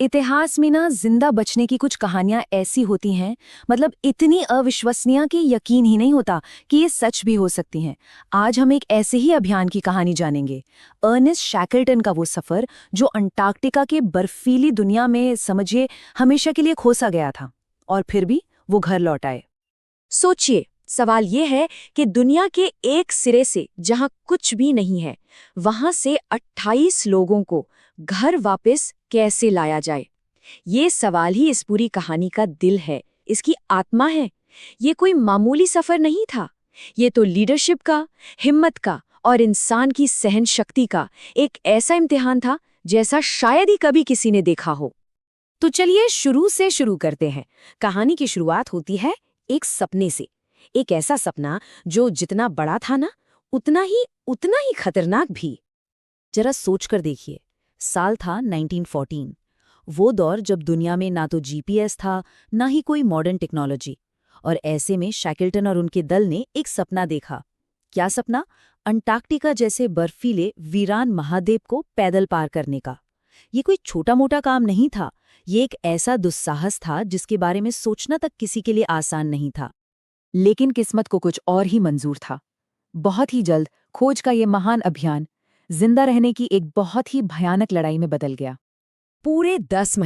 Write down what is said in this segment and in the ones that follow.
इतिहास में ना जिंदा बचने की कुछ कहानियां ऐसी होती हैं, मतलब इतनी अविश्वसनीय कि यकीन ही नहीं होता कि ये सच भी हो सकती हैं। आज हम एक ऐसे ही अभियान की कहानी जानेंगे। अर्नेस्ट शैकल्टन का वो सफर जो अंटार्कटिका के बर्फीली दुनिया में समझिए हमेशा के लिए खोसा गया था, और फिर भी वो घर लौट आए। सोचिए, सवाल ये है कि दुनिया के एक सिरे से जहां कुछ भी नहीं है, वहां से 28 लोगों को घर वापस कैसे लाया जाए। ये सवाल ही इस पूरी कहानी का दिल है, इसकी आत्मा है। ये कोई मामूली सफर नहीं था। ये तो लीडरशिप का, हिम्मत का और इंसान की सहन शक्ति का एक ऐसा इम्तिहान था जैसा शायद ही कभी किसी ने देखा हो। तो चलिए शुरू से शुरू करते हैं। कहानी की शुरुआत होती है एक सपने से। एक ऐसा सपना जो जितना बड़ा था ना, उतना ही खतरनाक भी। जरा सोच कर देखिए, साल था 1914। वो दौर जब दुनिया में ना तो जीपीएस था, ना ही कोई मॉडर्न टेक्नोलॉजी। और ऐसे में शैकल्टन और उनके दल ने एक सपना देखा। क्या सपना? अंटार्कटिका जैसे बर्फीले वीरान महाद्वीप को पैदल पार करने का। ये कोई छोटा मोटा काम नहीं था। ये एक ऐसा दुस्साहस था जिसके बारे में सोचना तक किसी के लिए आसान नहीं था। लेकिन किस्मत को कुछ और ही मंजूर था। बहुत ही जल्द खोज का ये महान अभियान जिंदा रहने की एक बहुत ही भयानक लड़ाई में बदल गया। पूरे 10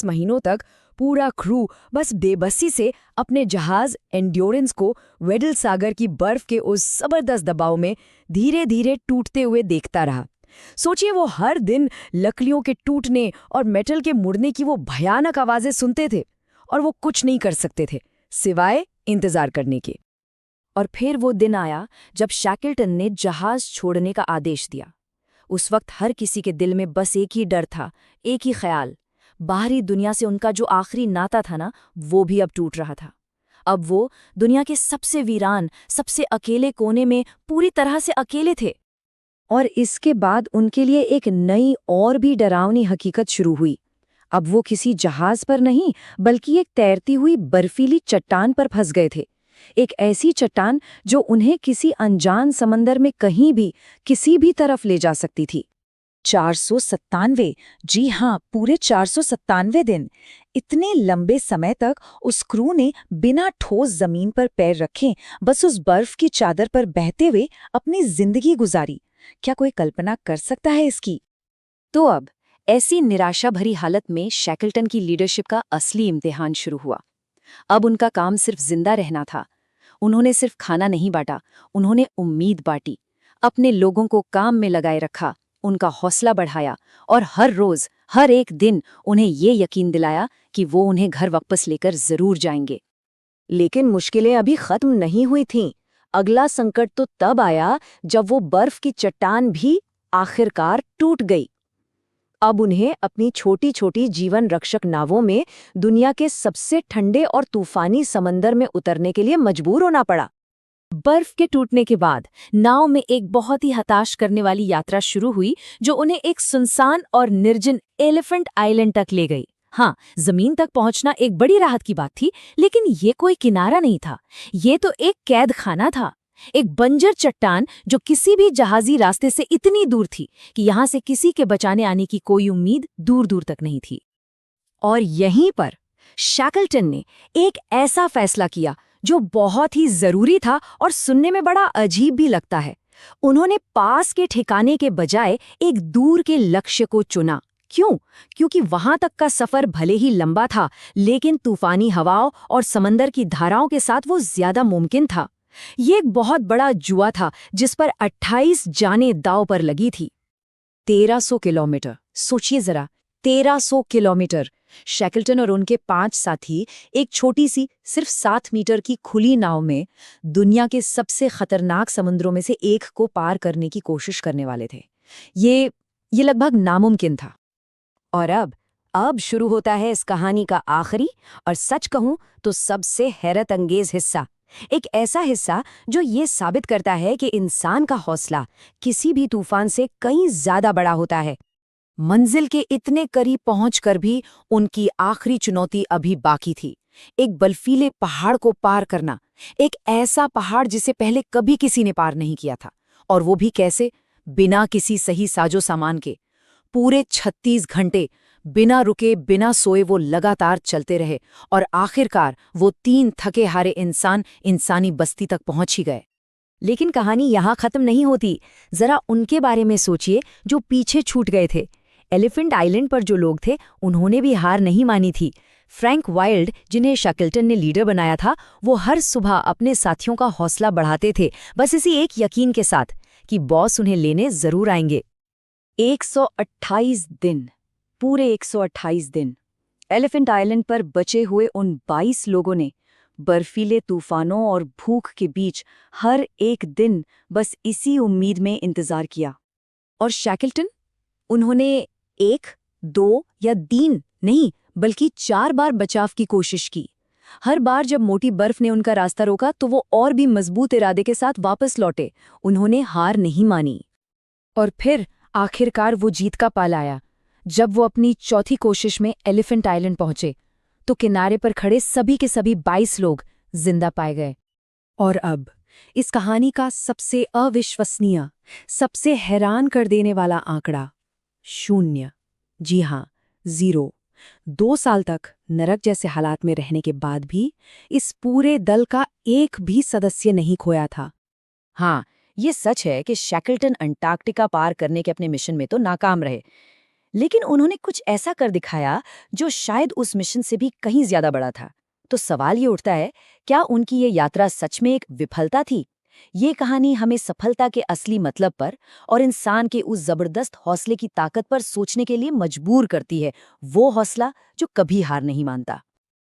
महीनों तक पूरा क्रू बस बेबसी से अपने जहाज एंड्योरेंस को वेडल सागर की बर्फ के उस जबरदस्त दबाव में धीरे धीरे टूटते हुए देखता रहा। सोचिए, वो हर दिन लकड़ियों के टूटने और मेटल के मुड़ने की वो भयानक आवाजें सुनते थे, और वो कुछ नहीं कर सकते थे सिवाय इंतजार करने के। और फिर वो दिन आया जब शैकल्टन ने जहाज छोड़ने का आदेश दिया। उस वक्त हर किसी के दिल में बस एक ही डर था, एक ही ख्याल। बाहरी दुनिया से उनका जो आखिरी नाता था ना, वो भी अब टूट रहा था। अब वो दुनिया के सबसे वीरान, सबसे अकेले कोने में पूरी तरह से अकेले थे। और इसके बाद उनके लिए एक नई और भी डरावनी हकीकत शुरू हुई। अब वो किसी जहाज पर नहीं, बल्कि एक तैरती हुई बर्फीली चट्टान पर फंस गए थे। एक ऐसी चट्टान जो उन्हें किसी अनजान समंदर में कहीं भी, किसी भी तरफ ले जा सकती थी। 497, जी हाँ, पूरे 497 दिन। इतने लंबे समय तक उस क्रू ने बिना ठोस जमीन पर पैर रखे बस उस बर्फ की चादर पर बहते हुए अपनी जिंदगी गुजारी। क्या कोई कल्पना कर सकता है इसकी? तो अब ऐसी निराशा भरी हालत में शैकल्टन की लीडरशिप का असली इम्तिहान शुरू हुआ। अब उनका काम सिर्फ जिंदा रहना था। उन्होंने सिर्फ खाना नहीं बांटा, उन्होंने उम्मीद बांटी। अपने लोगों को काम में लगाए रखा, उनका हौसला बढ़ाया, और हर रोज, हर एक दिन उन्हें ये यकीन दिलाया कि वो उन्हें घर वापस लेकर जरूर जाएंगे। लेकिन मुश्किलें अभी खत्म नहीं हुई थीं। अगला संकट तो तब आया जब वो बर्फ की चट्टान भी आखिरकार टूट गई। अब उन्हें अपनी छोटी छोटी जीवन रक्षक नावों में दुनिया के सबसे ठंडे और तूफानी समंदर में उतरने के लिए मजबूर होना पड़ा। बर्फ के टूटने के बाद नाव में एक बहुत ही हताश करने वाली यात्रा शुरू हुई, जो उन्हें एक सुनसान और निर्जन एलिफेंट आइलैंड तक ले गई। हाँ, जमीन तक पहुंचना एक बड़ी राहत की बात थी, लेकिन ये कोई किनारा नहीं था। ये तो एक कैद खाना था। एक बंजर चट्टान जो किसी भी जहाजी रास्ते से इतनी दूर थी कि यहां से किसी के बचाने आने की कोई उम्मीद दूर दूर तक नहीं थी। और यहीं पर शैकल्टन ने एक ऐसा फैसला किया जो बहुत ही जरूरी था और सुनने में बड़ा अजीब भी लगता है। उन्होंने पास के ठिकाने के बजाय एक दूर के लक्ष्य को चुना। क्यों? क्योंकि वहां तक का सफर भले ही लंबा था, लेकिन तूफानी हवाओं और समंदर की धाराओं के साथ वो ज्यादा मुमकिन था। ये एक बहुत बड़ा जुआ था जिस पर 28 जानें दांव पर लगी थी। 1300 किलोमीटर, सोचिए जरा, 1300 किलोमीटर। शैकल्टन और उनके 5 साथी एक छोटी सी, सिर्फ 7 मीटर की खुली नाव में दुनिया के सबसे खतरनाक समुद्रों में से एक को पार करने की कोशिश करने वाले थे। ये लगभग नामुमकिन था। और अब शुरू होता है इस कहानी का आखिरी और सच कहूं तो सबसे हैरत अंगेज हिस्सा। एक ऐसा हिस्सा जो ये साबित करता है कि इंसान का हौसला किसी भी तूफान से कहीं ज्यादा बड़ा होता है। मंजिल के इतने करीब पहुंचकर भी उनकी आखिरी चुनौती अभी बाकी थी। एक बर्फीले पहाड़ को पार करना, एक ऐसा पहाड़ जिसे पहले कभी किसी ने पार नहीं किया था, और वो भी कैसे? बिना किसी सही साजो सामान के। पूरे 36 घंटे बिना रुके बिना सोए वो लगातार चलते रहे और आखिरकार वो 3 थके हारे इंसान इंसानी बस्ती तक पहुंच ही गए। लेकिन कहानी यहाँ खत्म नहीं होती। जरा उनके बारे में सोचिए जो पीछे छूट गए थे। एलिफेंट आइलैंड पर जो लोग थे उन्होंने भी हार नहीं मानी थी। फ्रैंक वाइल्ड, जिन्हें शैकल्टन ने लीडर बनाया था, वो हर सुबह अपने साथियों का हौसला बढ़ाते थे, बस इसी एक यकीन के साथ कि बॉस उन्हें लेने जरूर आएंगे। 128 दिन, पूरे 128 दिन एलिफेंट आइलैंड पर बचे हुए उन 22 लोगों ने बर्फीले तूफानों और भूख के बीच हर एक दिन बस इसी उम्मीद में इंतजार किया। और शैकल्टन, उन्होंने 1, 2 या 3 नहीं बल्कि 4 बार बचाव की कोशिश की। हर बार जब मोटी बर्फ ने उनका रास्ता रोका तो वो और भी मजबूत इरादे के साथ वापस लौटे। उन्होंने हार नहीं मानी। और फिर आखिरकार वो जीत का पल आया। जब वो अपनी चौथी कोशिश में एलिफेंट आइलैंड पहुंचे तो किनारे पर खड़े सभी के सभी 22 लोग जिंदा पाए गए। और अब इस कहानी का सबसे अविश्वसनीय, सबसे हैरान कर देने वाला आंकड़ा 0। जी हाँ, 0। 2 साल तक नरक जैसे हालात में रहने के बाद भी इस पूरे दल का एक भी सदस्य नहीं खोया था। हाँ, ये सच है कि शैकल्टन अंटार्कटिका पार करने के अपने मिशन में तो नाकाम रहे, लेकिन उन्होंने कुछ ऐसा कर दिखाया जो शायद उस मिशन से भी कहीं ज्यादा बड़ा था। तो सवाल ये उठता है, क्या उनकी ये यात्रा सच में एक विफलता थी? ये कहानी हमें सफलता के असली मतलब पर और इंसान के उस जबरदस्त हौसले की ताकत पर सोचने के लिए मजबूर करती है, वो हौसला जो कभी हार नहीं मानता।